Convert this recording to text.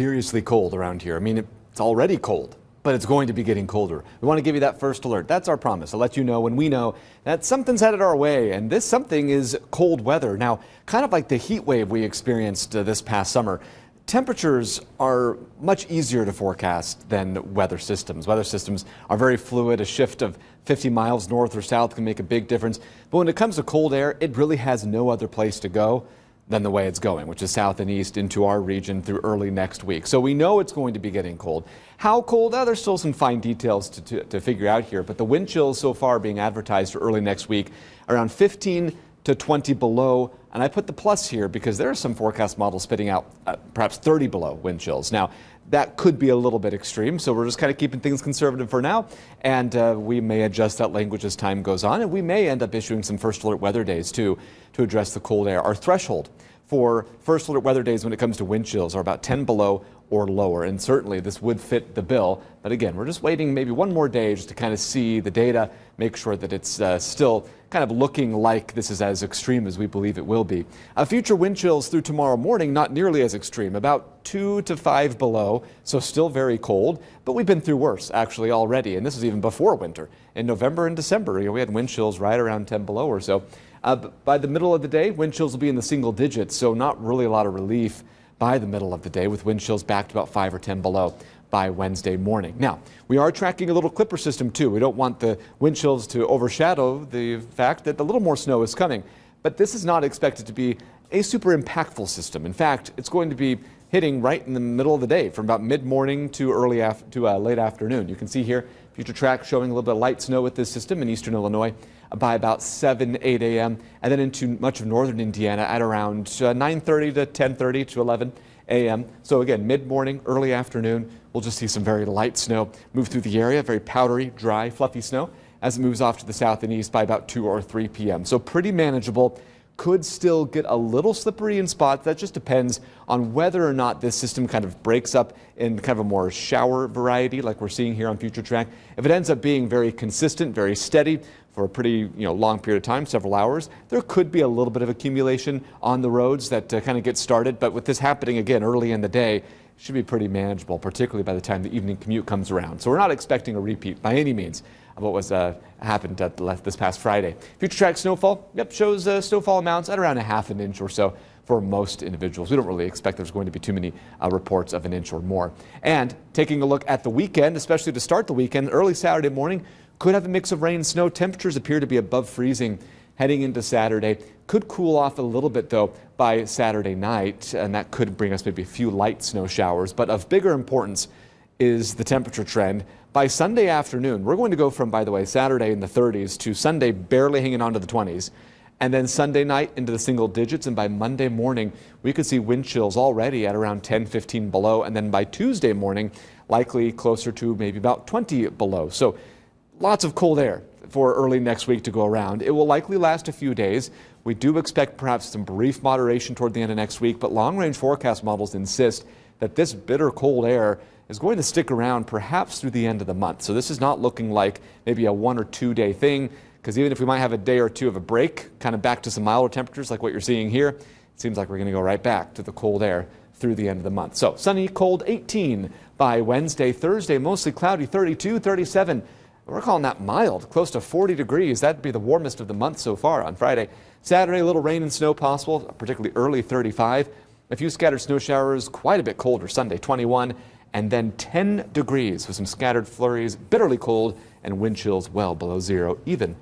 Seriously cold around here. I mean, it's already cold, but it's going to be getting colder. We want to give you that first alert. That's our promise. I'll let you know when we know that something's headed our way, and this something is cold weather. Now, kind of like the heat wave we experienced this past summer, temperatures are much easier to forecast than weather systems. Weather systems are very fluid. A shift of 50 miles north or south can make a big difference. But when it comes to cold air, it really has no other place to go than the way it's going, which is south and east into our region through early next week. So we know it's going to be getting cold. How cold? There's still some fine details to figure out here, but the wind chills so far being advertised for early next week around 15 to 20 below. And I put the plus here because there are some forecast models spitting out perhaps 30 below wind chills. Now, that could be a little bit extreme, so we're just kind of keeping things conservative for now, and we may adjust that language as time goes on, and we may end up issuing some first alert weather days too to address the cold air. Our threshold for first alert weather days when it comes to wind chills are about 10 below or lower, and certainly this would fit the bill. But again, we're just waiting maybe one more day just to kind of see the data, make sure that it's still kind of looking like this is as extreme as we believe it will be. Future wind chills through tomorrow morning, not nearly as extreme, about 2 to 5 below, so still very cold, but we've been through worse actually already, and this is even before winter. In November and December, we had wind chills right around 10 below or so. By the middle of the day, wind chills will be in the single digits, so not really a lot of relief by the middle of the day, with wind chills back to about 5 or 10 below by Wednesday morning. Now, we are tracking a little clipper system too. We don't want the wind chills to overshadow the fact that a little more snow is coming. But this is not expected to be a super impactful system. In fact, it's going to be hitting right in the middle of the day from about mid-morning to late afternoon. You can see here future track showing a little bit of light snow with this system in eastern Illinois by about 7, 8 a.m. and then into much of northern Indiana at around 9:30 to 10:30 to 11 a.m. So again, mid-morning, early afternoon, we'll just see some very light snow move through the area, very powdery, dry, fluffy snow as it moves off to the south and east by about 2 or 3 p.m. So pretty manageable. Could still get a little slippery in spots. That just depends on whether or not this system kind of breaks up in kind of a more shower variety like we're seeing here on Future Track. If it ends up being very consistent, very steady for a pretty long period of time, several hours, there could be a little bit of accumulation on the roads that kind of get started. But with this happening again early in the day, it should be pretty manageable, particularly by the time the evening commute comes around. So we're not expecting a repeat by any means of what was happened this past Friday. Future Track snowfall, shows snowfall amounts at around a half an inch or so for most individuals. We don't really expect there's going to be too many reports of an inch or more. And taking a look at the weekend, especially to start the weekend, early Saturday morning could have a mix of rain and snow. Temperatures appear to be above freezing heading into Saturday. Could cool off a little bit though by Saturday night, and that could bring us maybe a few light snow showers. But of bigger importance is the temperature trend. By Sunday afternoon, we're going to go from, by the way, Saturday in the 30s to Sunday barely hanging on to the 20s, and then Sunday night into the single digits, and by Monday morning, we could see wind chills already at around 10, 15 below, and then by Tuesday morning, likely closer to maybe about 20 below. So lots of cold air for early next week to go around. It will likely last a few days. We do expect perhaps some brief moderation toward the end of next week, but long-range forecast models insist that this bitter cold air is going to stick around perhaps through the end of the month. So this is not looking like maybe a 1 or 2 day thing, because even if we might have a day or two of a break, kind of back to some milder temperatures like what you're seeing here, it seems like we're going to go right back to the cold air through the end of the month. So sunny, cold, 18 by Wednesday. Thursday, mostly cloudy, 32, 37. We're calling that mild, close to 40 degrees. That'd be the warmest of the month so far on Friday. Saturday, a little rain and snow possible, particularly early, 35. A few scattered snow showers, quite a bit colder Sunday, 21. And then 10 degrees with some scattered flurries, bitterly cold, and wind chills well below zero, even